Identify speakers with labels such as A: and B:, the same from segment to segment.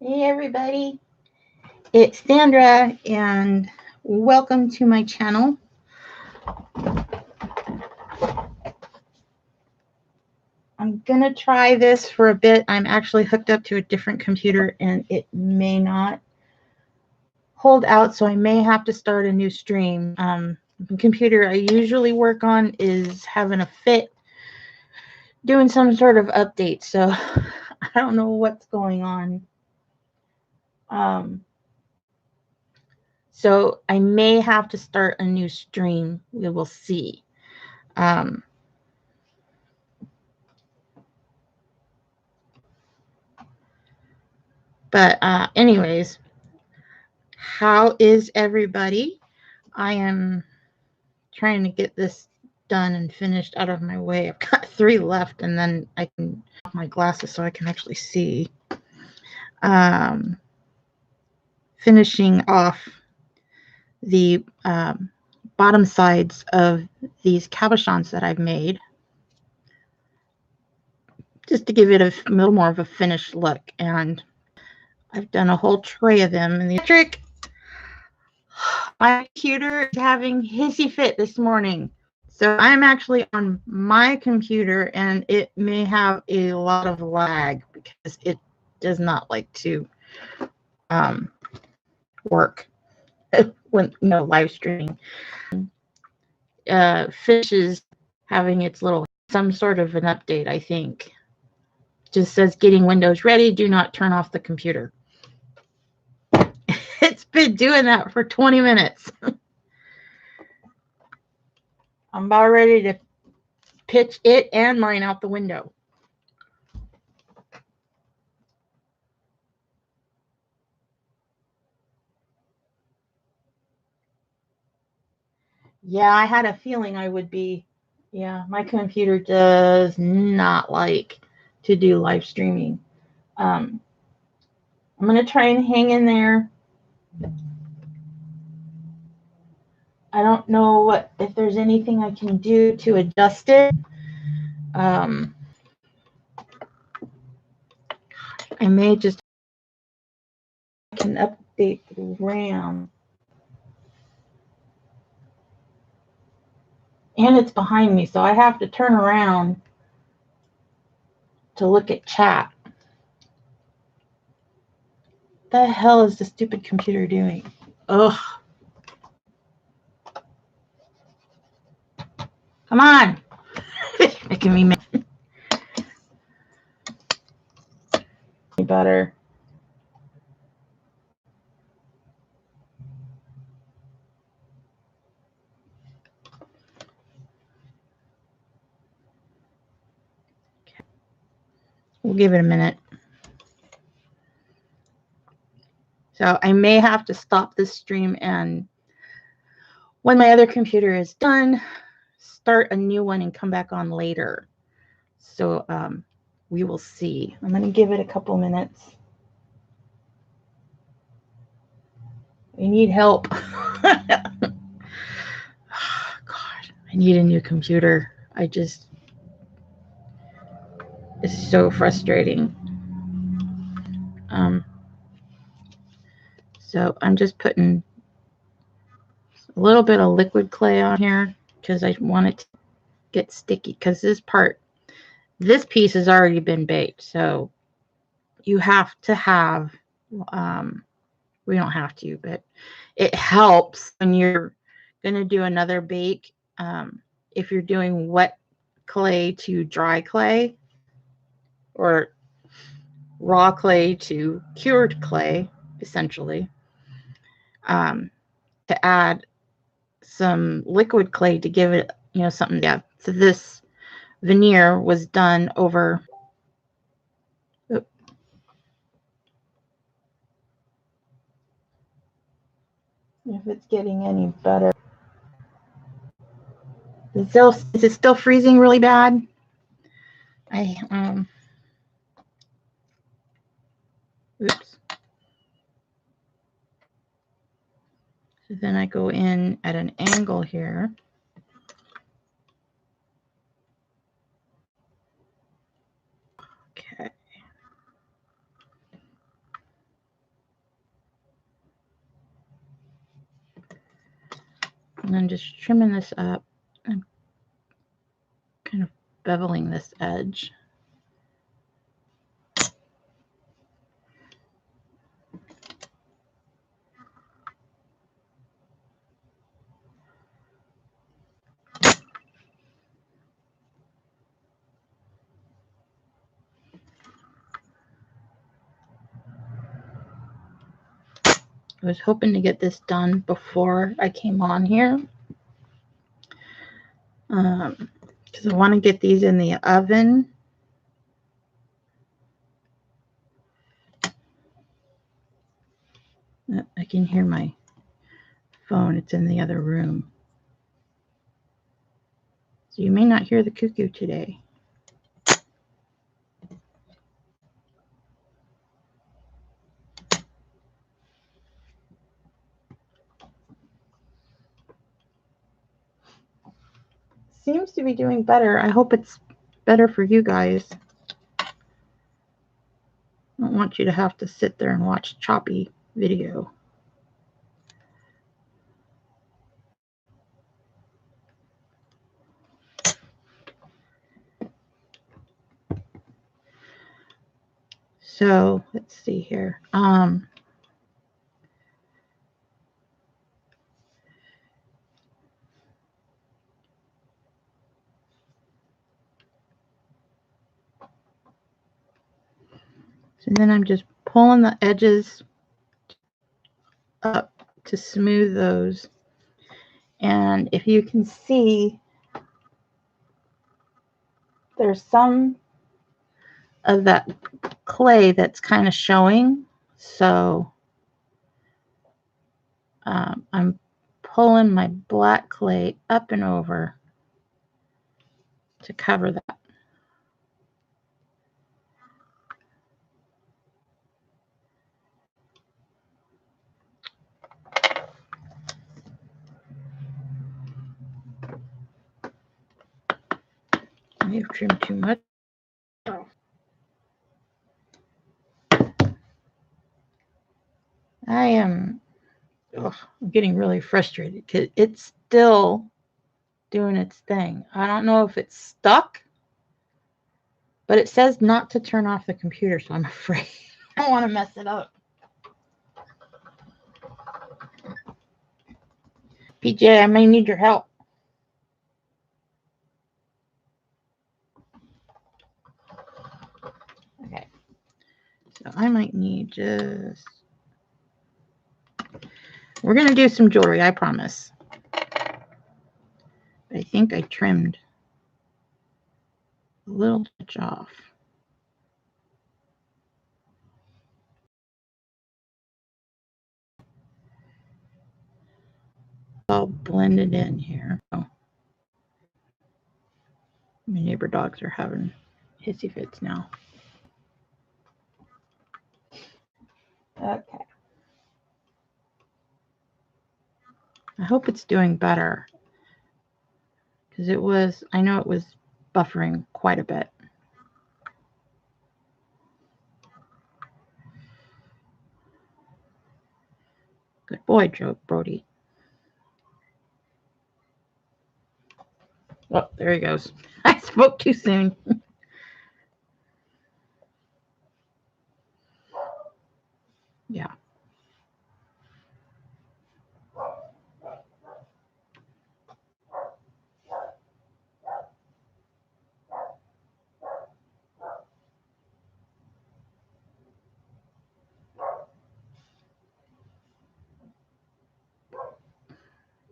A: Hey everybody, it's Sandra and welcome to my channel. I'm gonna try this for a bit. I'm actually hooked up to a different computer and it may not hold out, so I may have to start a new stream. The computer I usually work on is having a fit, doing some sort of update, so I don't know what's going on. So I may have to start a new stream. We will see. But anyways, how is everybody? I am trying to get this done and finished out of my way. I've got 3 left, and then I can off my glasses so I can actually see. Finishing off the bottom sides of these cabochons that I've made, just to give it a little more of a finished look. And I've done a whole tray of them. And the trick, my computer is having hissy fit this morning. So I'm actually on my computer and it may have a lot of lag because it does not like to work when live streaming. Fish is having its little some sort of an update, I think. Just says getting Windows ready, do not turn off the computer. It's been doing that for 20 minutes. I'm about ready to pitch it and mine out the window. Yeah, I had a feeling I would be. Yeah, my computer does not like to do live streaming. I'm going to try and hang in there. I don't know if there's anything I can do to adjust it. I may just can update the RAM. And it's behind me, so I have to turn around to look at chat. What the hell is the stupid computer doing? Ugh. Come on. It's making me mad. Better. We'll give it a minute. So I may have to stop this stream, and when my other computer is done, start a new one and come back on later. So we will see. I'm going to give it a couple minutes. I need help. God, I need a new computer. It's so frustrating. So I'm just putting a little bit of liquid clay on here because I want it to get sticky, because this piece has already been baked. So you have to have, we don't have to, but it helps when you're going to do another bake. If you're doing wet clay to dry clay, or raw clay to cured clay, essentially, to add some liquid clay to give it, something. Yeah. So this veneer was done over. If it's getting any better. Is it still freezing really bad? Oops. So then I go in at an angle here. Okay. And then just trimming this up and kind of beveling this edge. I was hoping to get this done before I came on here, because I want to get these in the oven. I can hear my phone. It's in the other room. So you may not hear the cuckoo today. Seems to be doing better. I hope it's better for you guys. I don't want you to have to sit there and watch choppy video. So let's see here. So then I'm just pulling the edges up to smooth those. And if you can see, there's some of that clay that's kind of showing. So I'm pulling my black clay up and over to cover that. I may have trimmed too much. I'm getting really frustrated because it's still doing its thing. I don't know if it's stuck, but it says not to turn off the computer, so I'm afraid. I don't want to mess it up. PJ, I may need your help. Okay. So I might need just... We're going to do some jewelry, I promise. I think I trimmed a little touch off. All blended in here. Oh. My neighbor dogs are having hissy fits now. Okay. I hope it's doing better, because I know it was buffering quite a bit. Good boy, Joe Brody. Oh, there he goes. I spoke too soon. Yeah.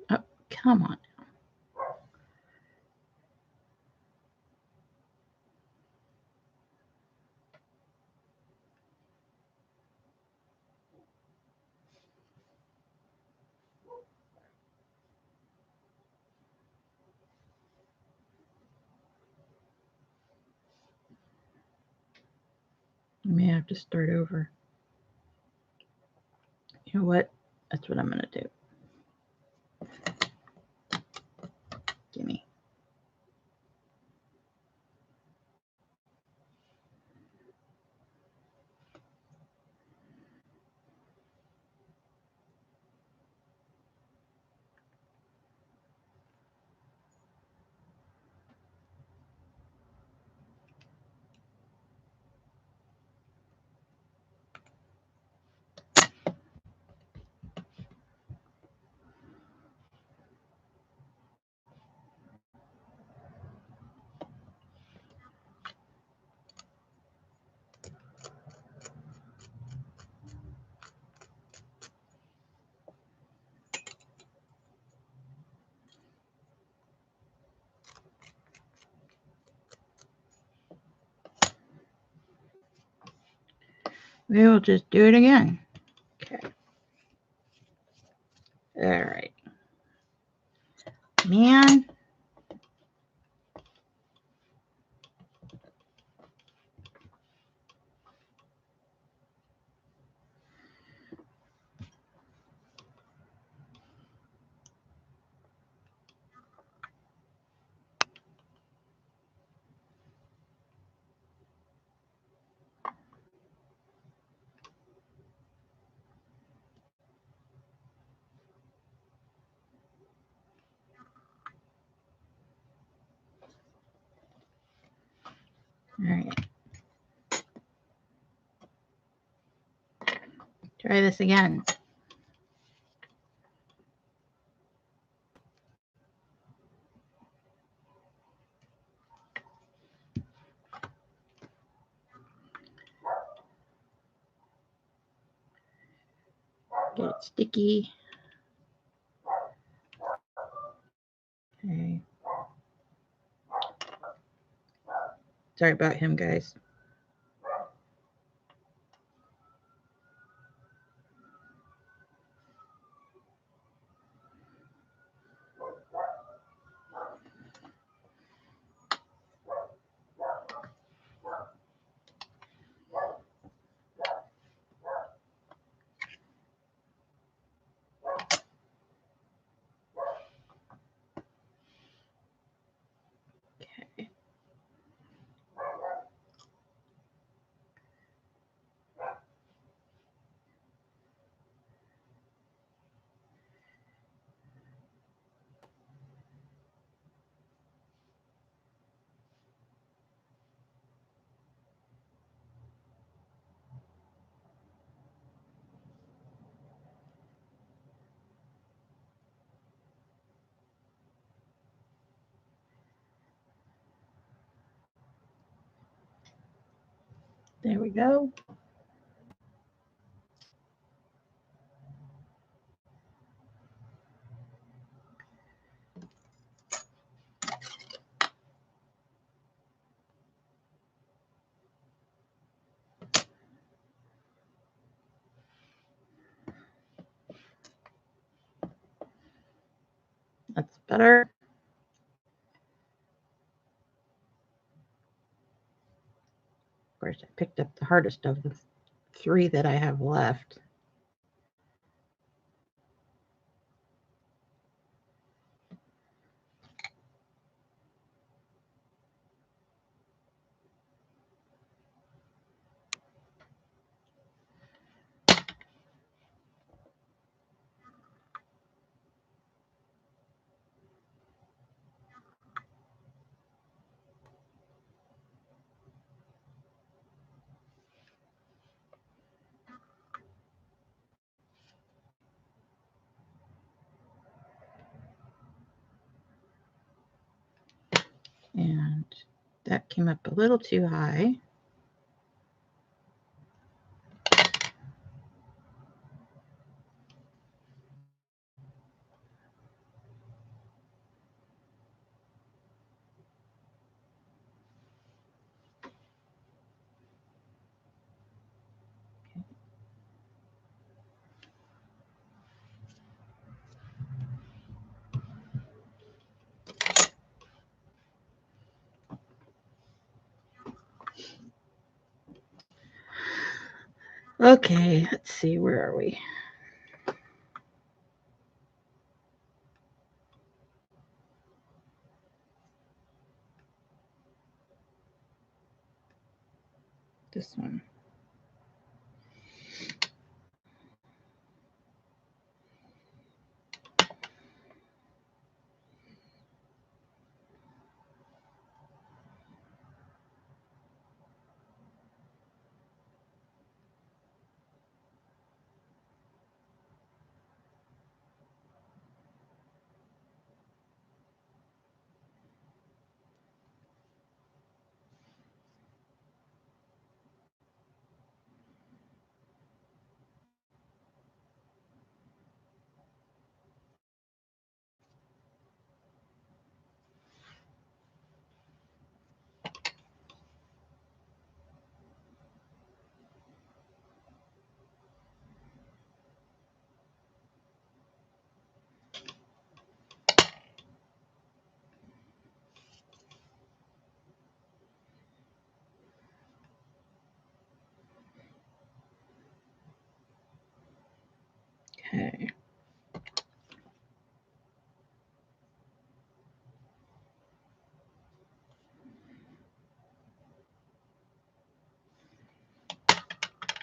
A: Oh, come on. I may have to start over. You know what? That's what I'm going to do. Gimme. We will just do it again. Okay. All right. Man. All right. Try this again. Get it sticky. Okay. Sorry about him, guys. Okay. There we go. That's better. Of course, I picked up the hardest of the 3 that I have left. And that came up a little too high. Okay, let's see, where are we? This one.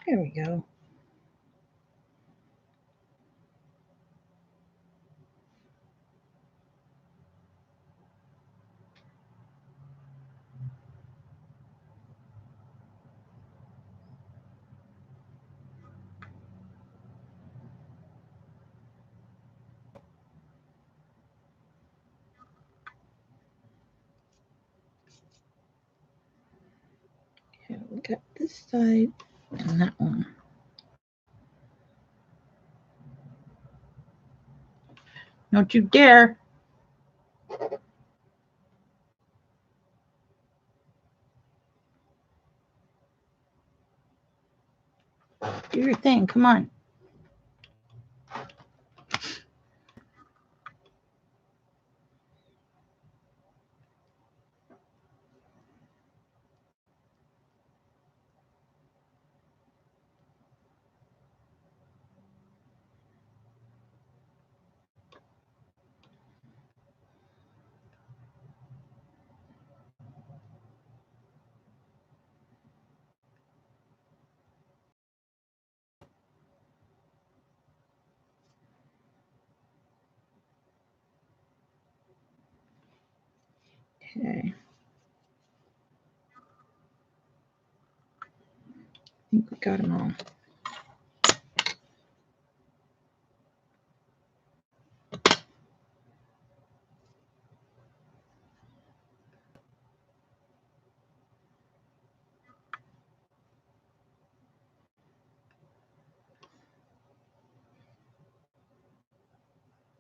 A: There we go. Okay, we got this side and that one. Don't you dare. Do your thing. Come on. Okay. I think we got them all.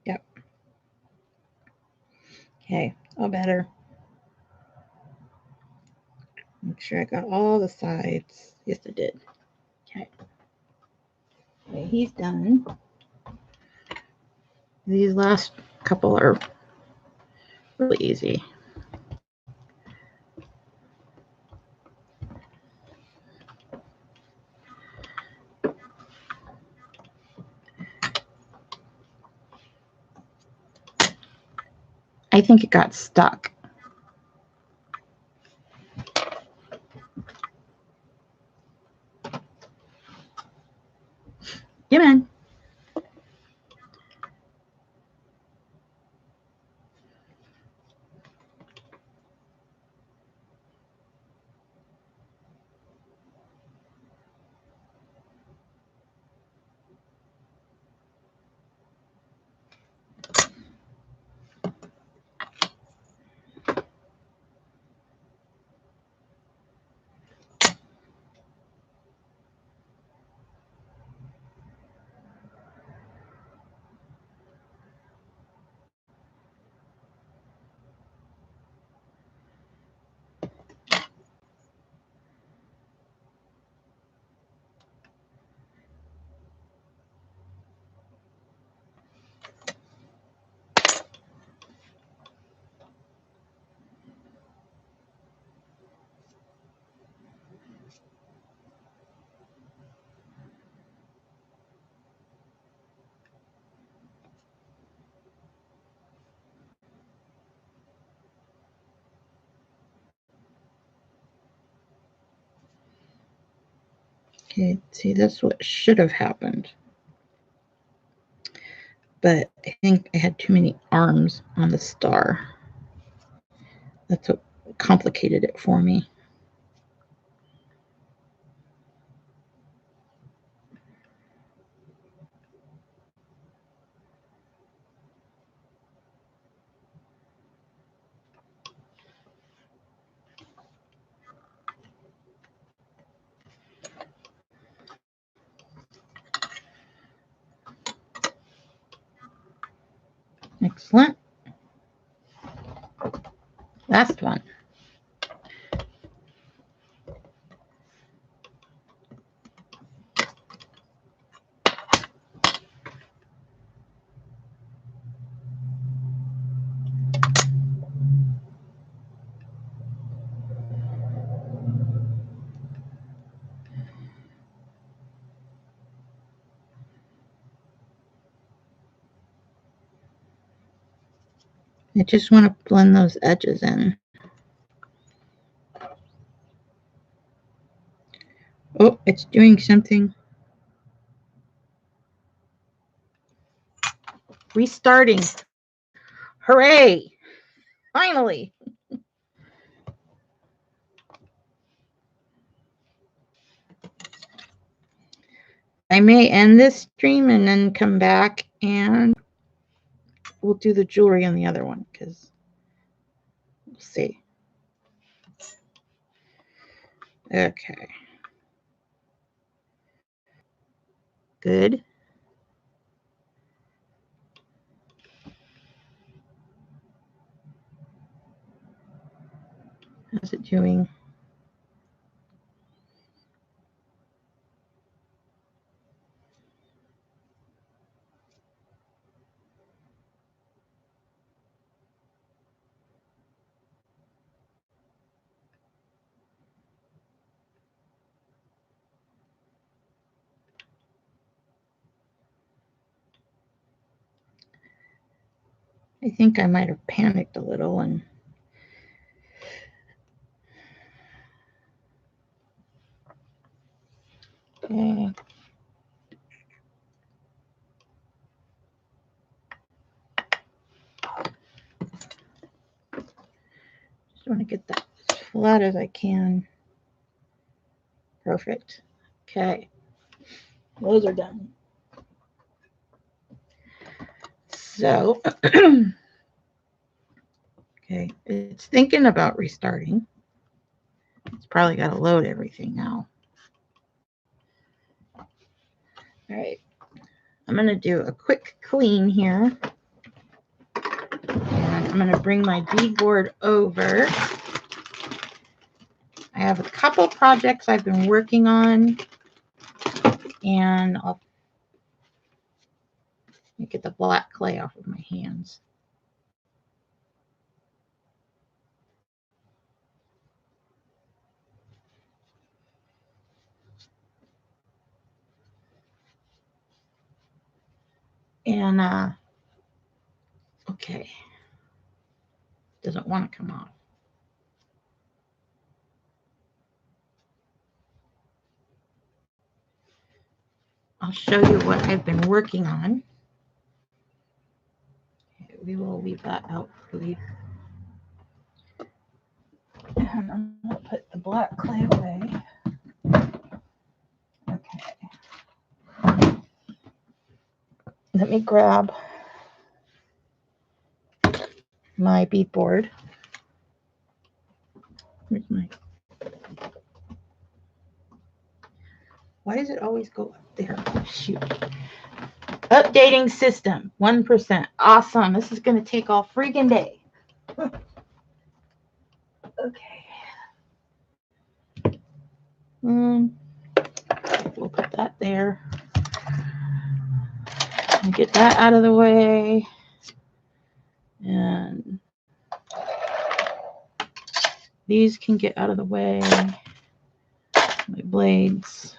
A: Yep. Okay, all better. Make sure I got all the sides. Yes, I did. Okay. Okay, he's done. These last couple are really easy. I think it got stuck. Come on. Okay, see, that's what should have happened. But I think I had too many arms on the star. That's what complicated it for me. Excellent. Last one. I just want to blend those edges in. Oh, Oh, it's doing something. Restarting. Hooray! Finally. I may end this stream and then come back and we'll do the jewelry on the other one because we'll see. Okay. Good. How's it doing? I think I might have panicked a little and okay. Just want to get that as flat as I can. Perfect. Okay. Those are done. So, okay, it's thinking about restarting. It's probably got to load everything now. All right. I'm going to do a quick clean here. And I'm going to bring my beadboard over. I have a couple projects I've been working on. And I'll get the black clay off of my hands. And, okay. Doesn't want to come off. I'll show you what I've been working on. Okay, we will leave that out, please. And I'm going to put the black clay away. Okay. Let me grab my beadboard. Where's my... Why does it always go up there? Oh, shoot. Updating system, 1%. Awesome. This is going to take all freaking day. Okay. We'll put that there. And get that out of the way. And these can get out of the way. My blades.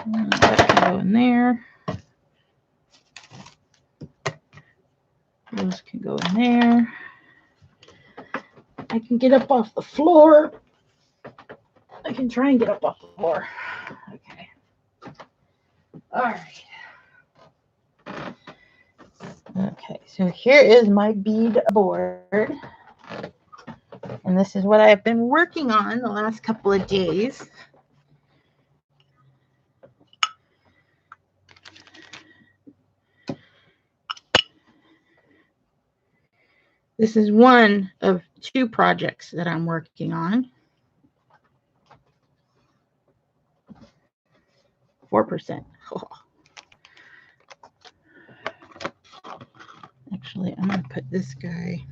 A: And that can go in there. Those can go in there. I can get up off the floor. I can try and get up off the floor. Okay. All right. Okay, so here is my bead board. And this is what I've been working on the last couple of days. This is one of two projects that I'm working on. 4%. Oh. Actually, I'm going to put this guy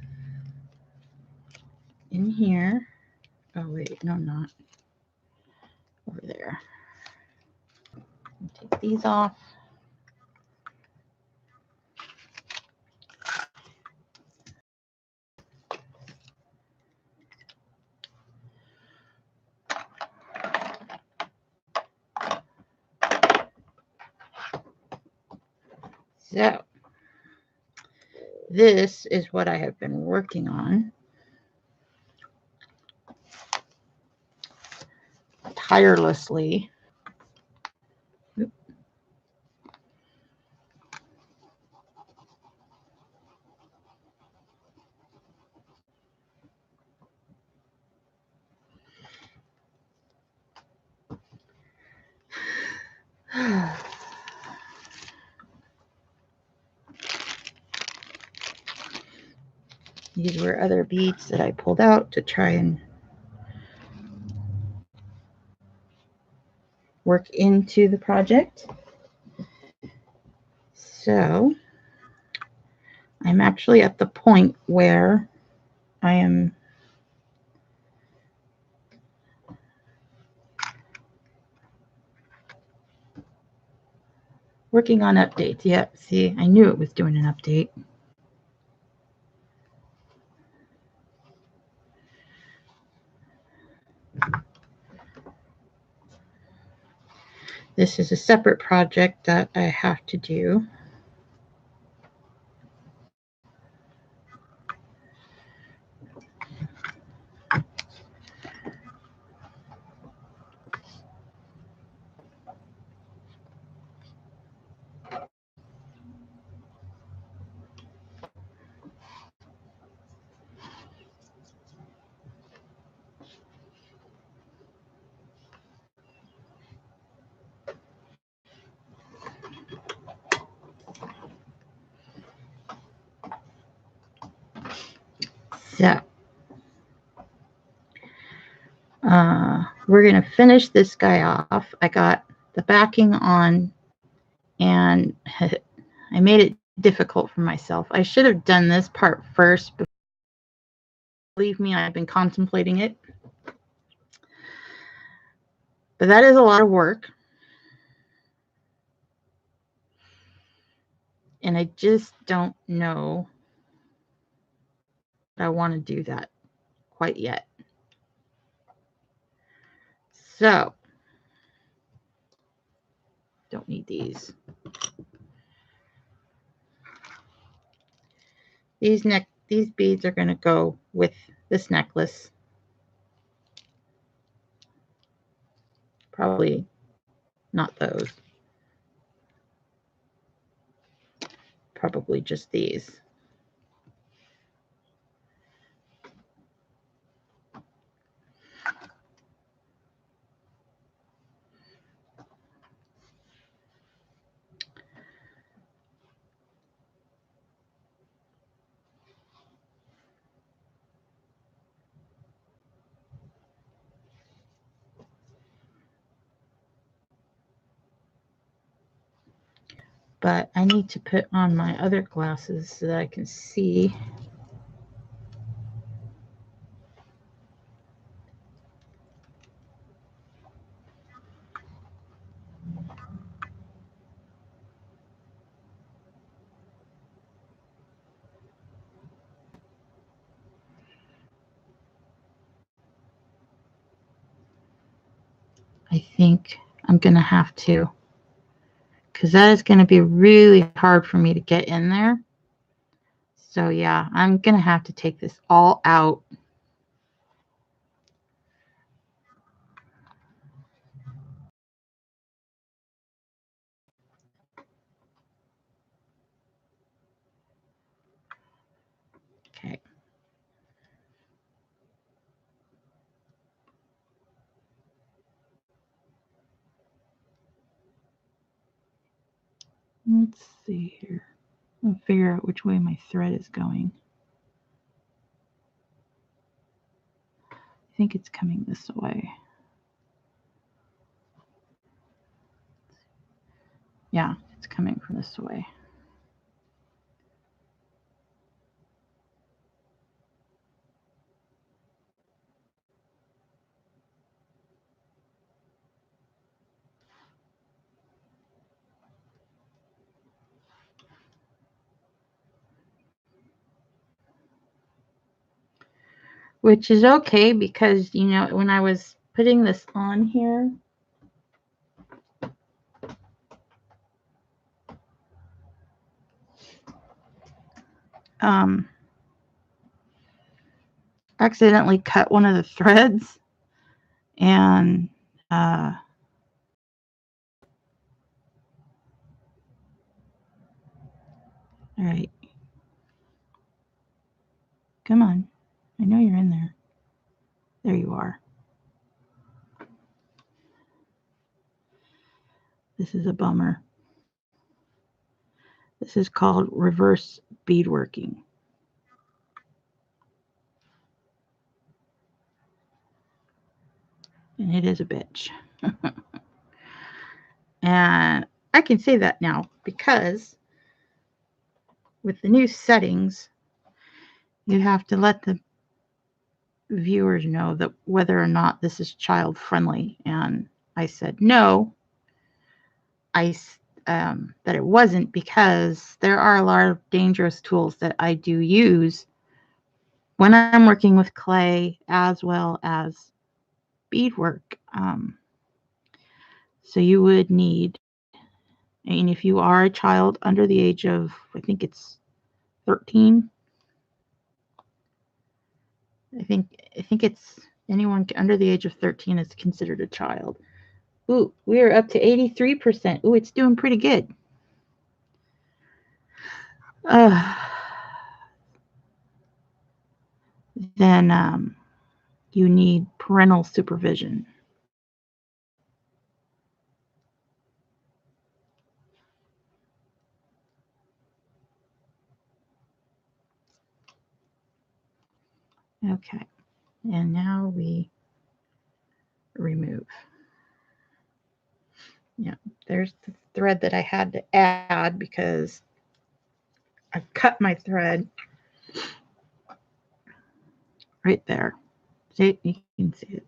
A: in here. Oh, wait, no, I'm not. Over there. Take these off. So, this is what I have been working on. tirelessly. These were other beads that I pulled out to try and work into the project. So I'm actually at the point where I am working on updates. Yep, see, I knew it was doing an update. This is a separate project that I have to do. So we're going to finish this guy off. I got the backing on, and I made it difficult for myself. I should have done this part first. Believe me, I've been contemplating it. But that is a lot of work. And I just don't know that I want to do that quite yet. So, don't need these. These beads are going to go with this necklace. Probably not those. Probably just these. But I need to put on my other glasses so that I can see. I think I'm going to have to, because that is going to be really hard for me to get in there. So yeah, I'm going to have to take this all out. Okay. Let's see here. I'll figure out which way my thread is going. I think it's coming this way. Yeah, it's coming from this way. Which is okay because, you know, when I was putting this on here, accidentally cut one of the threads, and All right. Come on. I know you're in there. There you are. This is a bummer. This is called reverse beadworking. And it is a bitch. And I can say that now because with the new settings, you have to let the viewers know that whether or not this is child friendly. And I said no. That it wasn't, because there are a lot of dangerous tools that I do use when I'm working with clay as well as beadwork. So you would need, and if you are a child under the age of, I think it's 13. I think it's anyone under the age of 13 is considered a child. Ooh, we are up to 83%. Ooh, it's doing pretty good. Then you need parental supervision. Okay, and now we remove. Yeah, there's the thread that I had to add because I cut my thread right there. See, you can see it.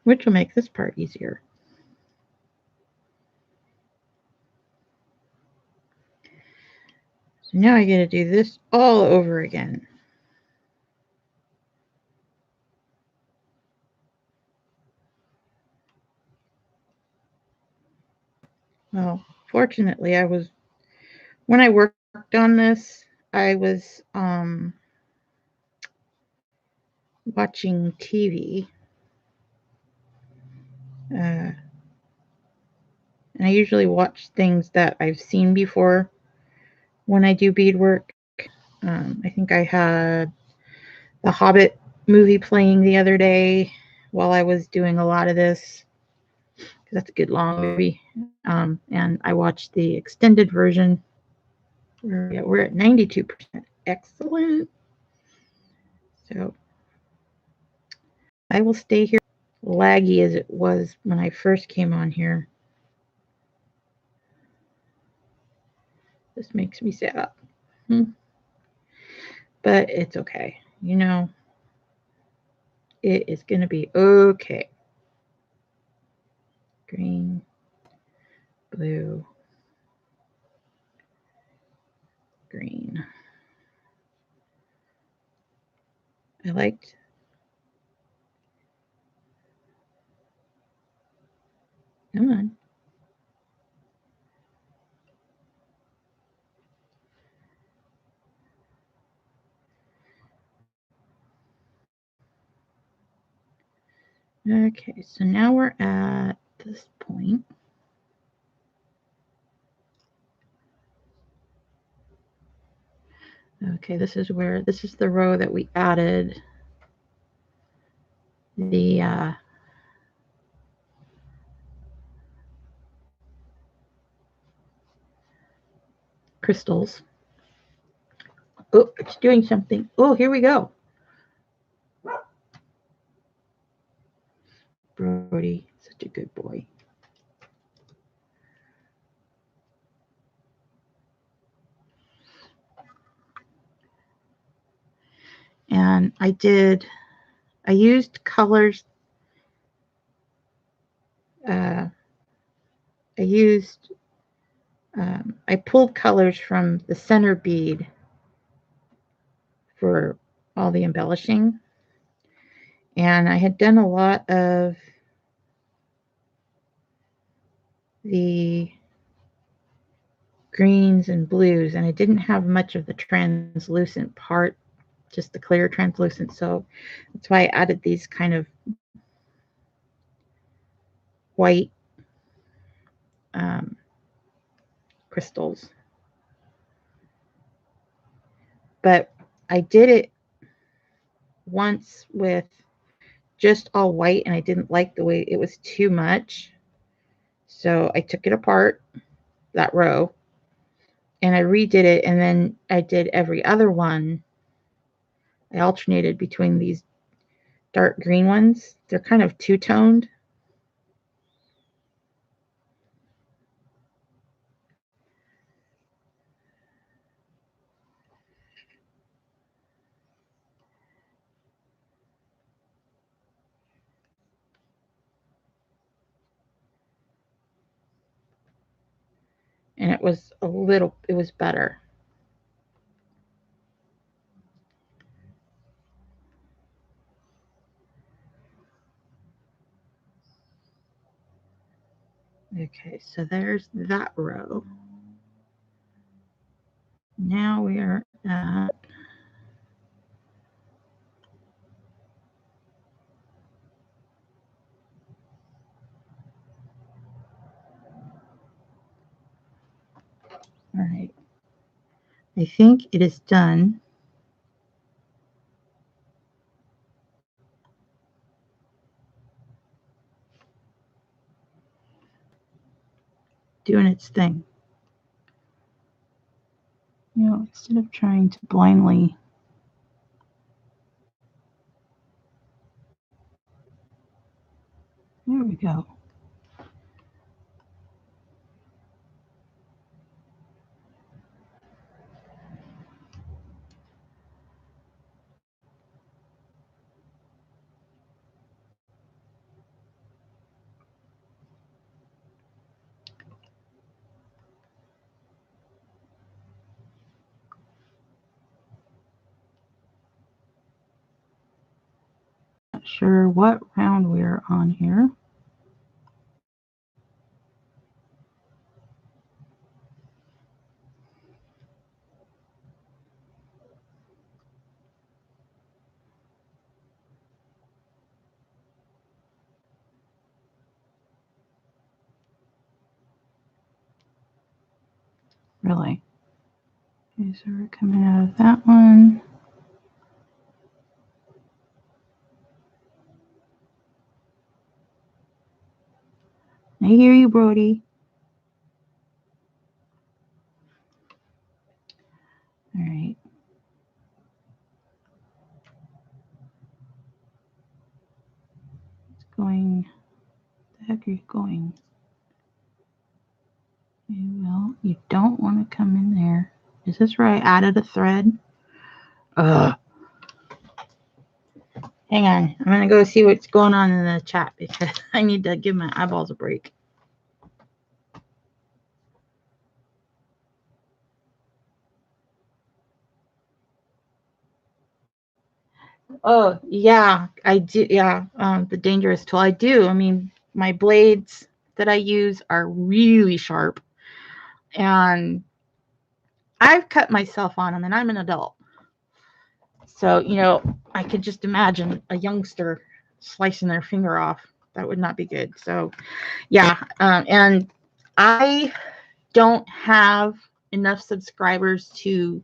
A: Which will make this part easier. So now I got to do this all over again. Well, fortunately, when I worked on this, I was watching TV. And I usually watch things that I've seen before when I do beadwork. I think I had the Hobbit movie playing the other day while I was doing a lot of this. That's a good long movie. And I watched the extended version. We're at 92%. Excellent. So I will stay here. Laggy as it was when I first came on here. This makes me sad. But it's okay. You know, it is going to be okay. Green, blue, green. I liked. Come on. Okay, so now we're at this point. Okay, this is the row that we added the crystals. Oh, it's doing something. Oh, here we go. Brody, such a good boy. And I used colors. I pulled colors from the center bead for all the embellishing. And I had done a lot of the greens and blues, and I didn't have much of the translucent part just the clear translucent. So that's why I added these kind of white crystals. But I did it once with just all white, and I didn't like the way it was too much. So I took it apart, that row, and I redid it, and then I did every other one. I alternated between these dark green ones. They're kind of two-toned. And it was better. Okay, so there's that row. Now we are at all right. I think it is done. Doing its thing. You know, instead of trying to blindly there we go. Not sure what round we're on here. Really. Okay, so we're coming out of that one. I hear you, Brody. All right. It's going. The heck are you going? You don't want to come in there. Is this where I added a thread? Ugh. Hang on. I'm going to go see what's going on in the chat because I need to give my eyeballs a break. Oh, yeah, I do. Yeah, the dangerous tool. I do. I mean, my blades that I use are really sharp. And I've cut myself on them, and I'm an adult. So, you know, I could just imagine a youngster slicing their finger off. That would not be good. So, yeah. And I don't have enough subscribers to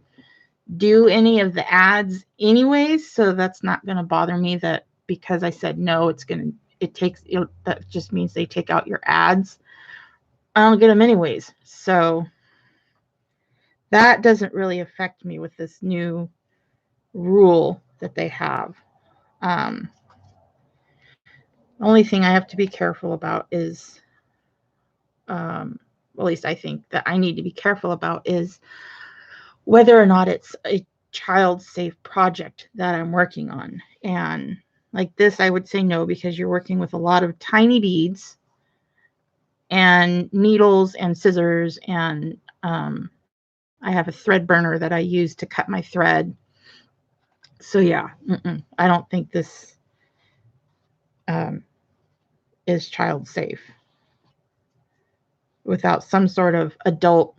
A: do any of the ads anyways. So that's not going to bother me that because I said no, that just means they take out your ads. I don't get them anyways. So that doesn't really affect me with this new rule that they have. The only thing I have to be careful about is, at least I think that I need to be careful about is whether or not it's a child safe project that I'm working on. And like this, I would say no, because you're working with a lot of tiny beads and needles and scissors. And I have a thread burner that I use to cut my thread. So yeah, I don't think this is child safe without some sort of adult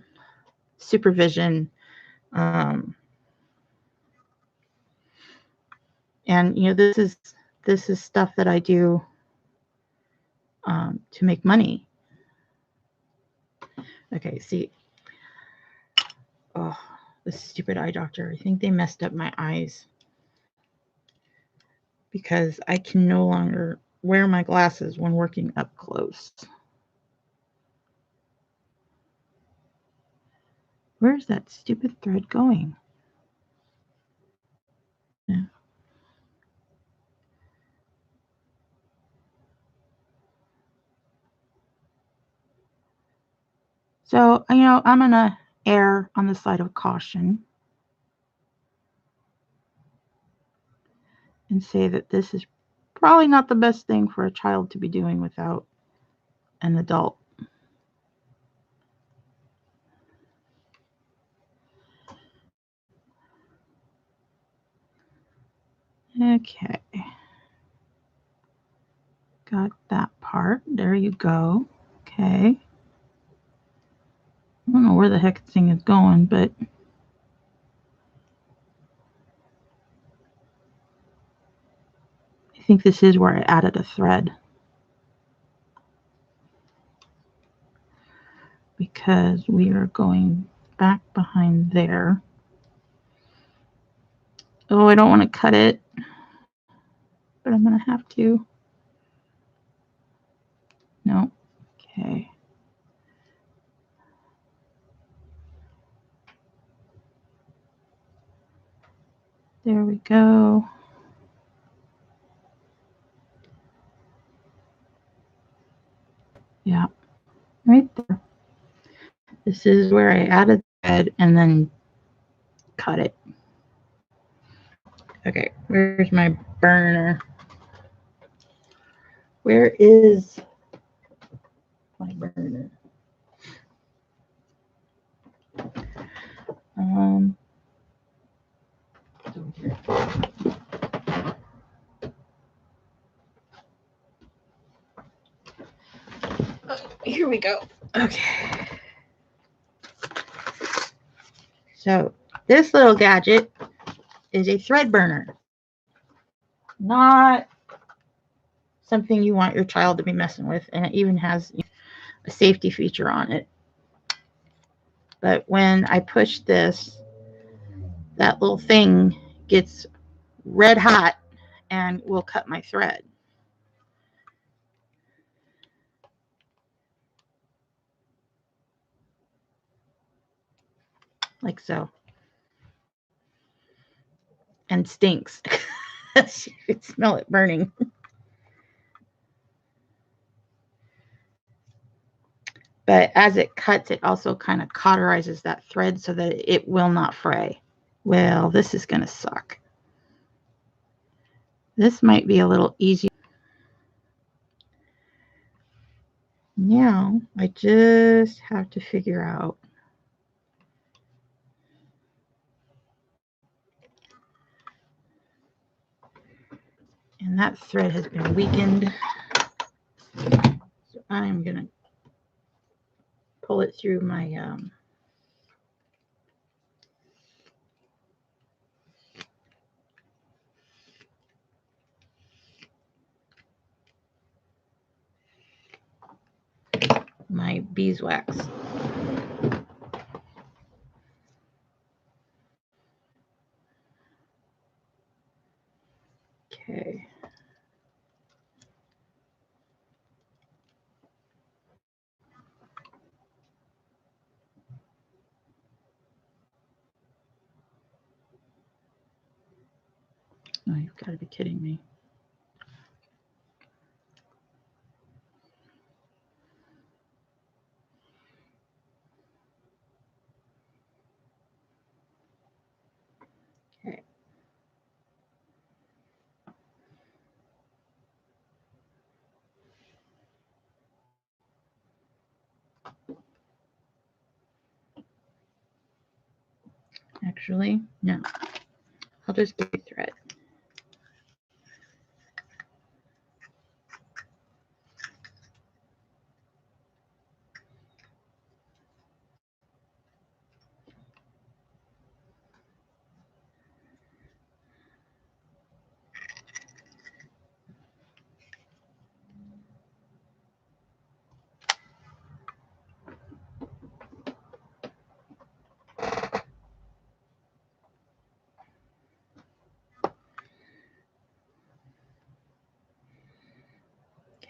A: supervision. And this is stuff that I do to make money. Okay, see. Oh, this stupid eye doctor. I think they messed up my eyes because I can no longer wear my glasses when working up close. Where's that stupid thread going? Yeah. So, I'm going to err on the side of caution and say that this is probably not the best thing for a child to be doing without an adult. Okay. Got that part. There you go. Okay. I don't know where the heck this thing is going, but I think this is where I added a thread. Because we are going back behind there. Oh, I don't want to cut it, but I'm going to have to. No. Okay. There we go. Yeah, right there. This is where I added the thread and then cut it. Okay, where's my burner? Where is my burner? Here we go. Okay. So this little gadget is a thread burner. Not something you want your child to be messing with, and it even has a safety feature on it. But when I push this, that little thing gets red hot and will cut my thread. Like so. And stinks. You could smell it burning. But as it cuts, it also kind of cauterizes that thread so that it will not fray. Well, this is going to suck. This might be a little easier. Now, I just have to figure out. And that thread has been weakened. So I'm going to pull it through my my beeswax. Okay. Oh, you've got to be kidding me. Okay. Actually, no. I'll just do thread.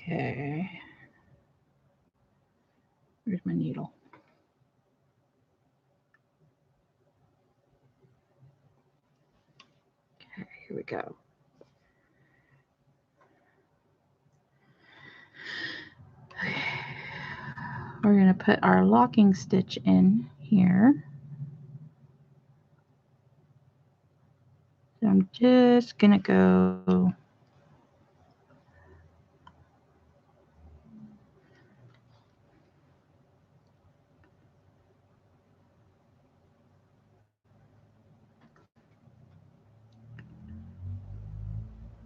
A: Okay. Where's my needle? Okay, here we go. Okay. We're going to put our locking stitch in here. So I'm just going to go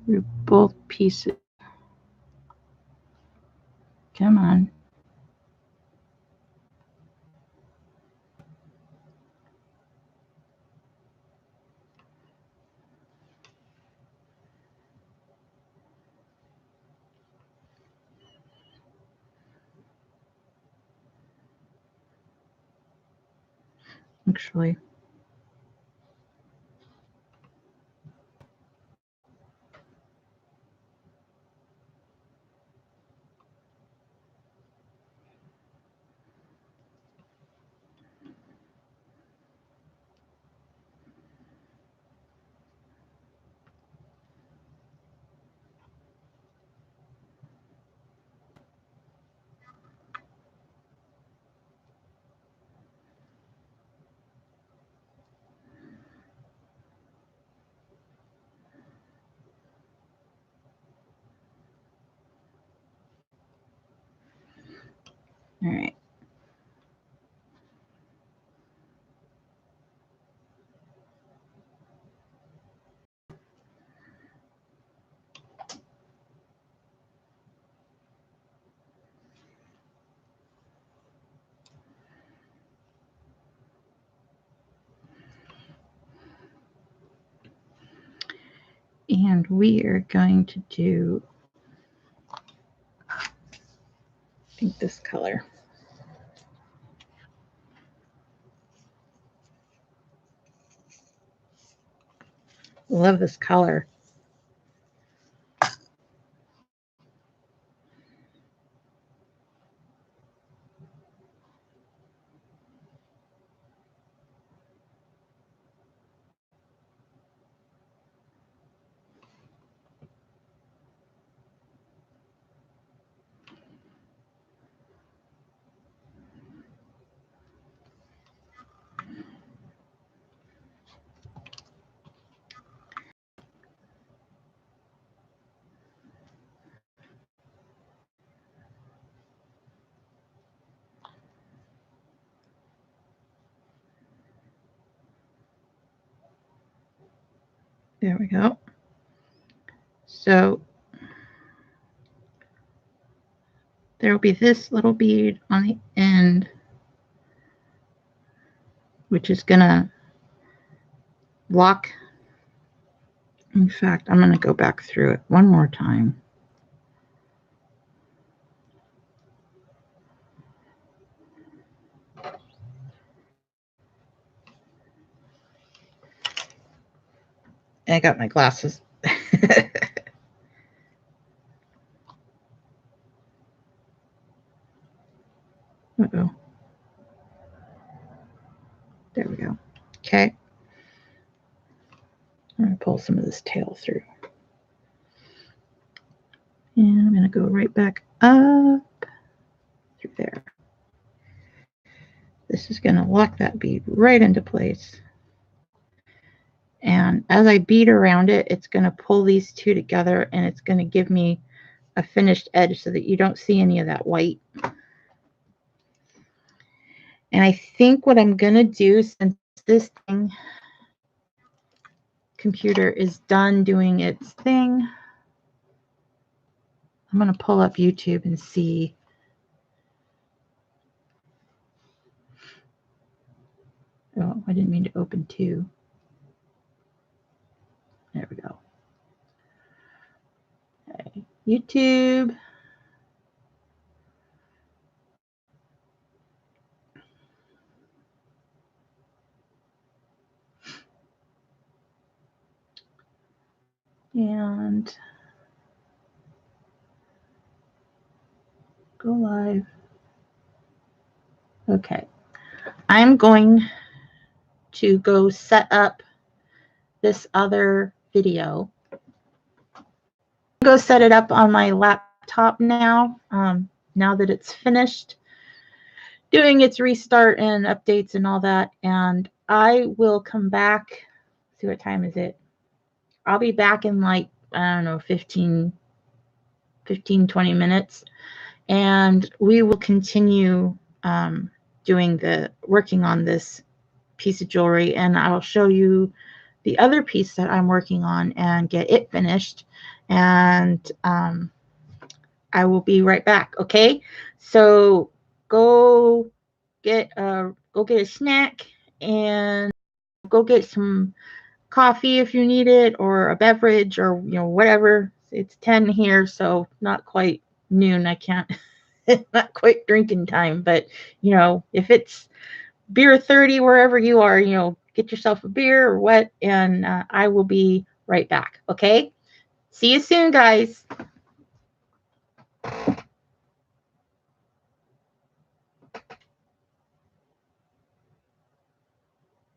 A: through both pieces. Come on. Actually, all right. And we are going to do, I think, this color. Love this color. There we go. So there will be this little bead on the end, which is going to lock. In fact, I'm going to go back through it one more time. I got my glasses. Uh-oh. There we go. Okay. I'm going to pull some of this tail through. And I'm going to go right back up through there. This is going to lock that bead right into place. And as I bead around it, it's going to pull these two together, and it's going to give me a finished edge so that you don't see any of that white. And I think what I'm going to do, since this computer is done doing its thing, I'm going to pull up YouTube and see. Oh, I didn't mean to open two. There we go. Okay. YouTube. And Go live. Okay. I'm going to go set up this other video. Go set it up on my laptop now. Now that it's finished doing its restart and updates and all that, and I will come back. See, what time is it? I'll be back in like, I don't know, 15, 20 minutes, and we will continue working on this piece of jewelry, and I'll show you the other piece that I'm working on and get it finished, and I will be right back. Okay, so go get a snack and go get some coffee if you need it, or a beverage, or whatever. It's 10 here, so not quite noon. I can't. It's not quite drinking time, but if it's beer 30 wherever you are, get yourself a beer or what, and I will be right back. Okay, see you soon, guys.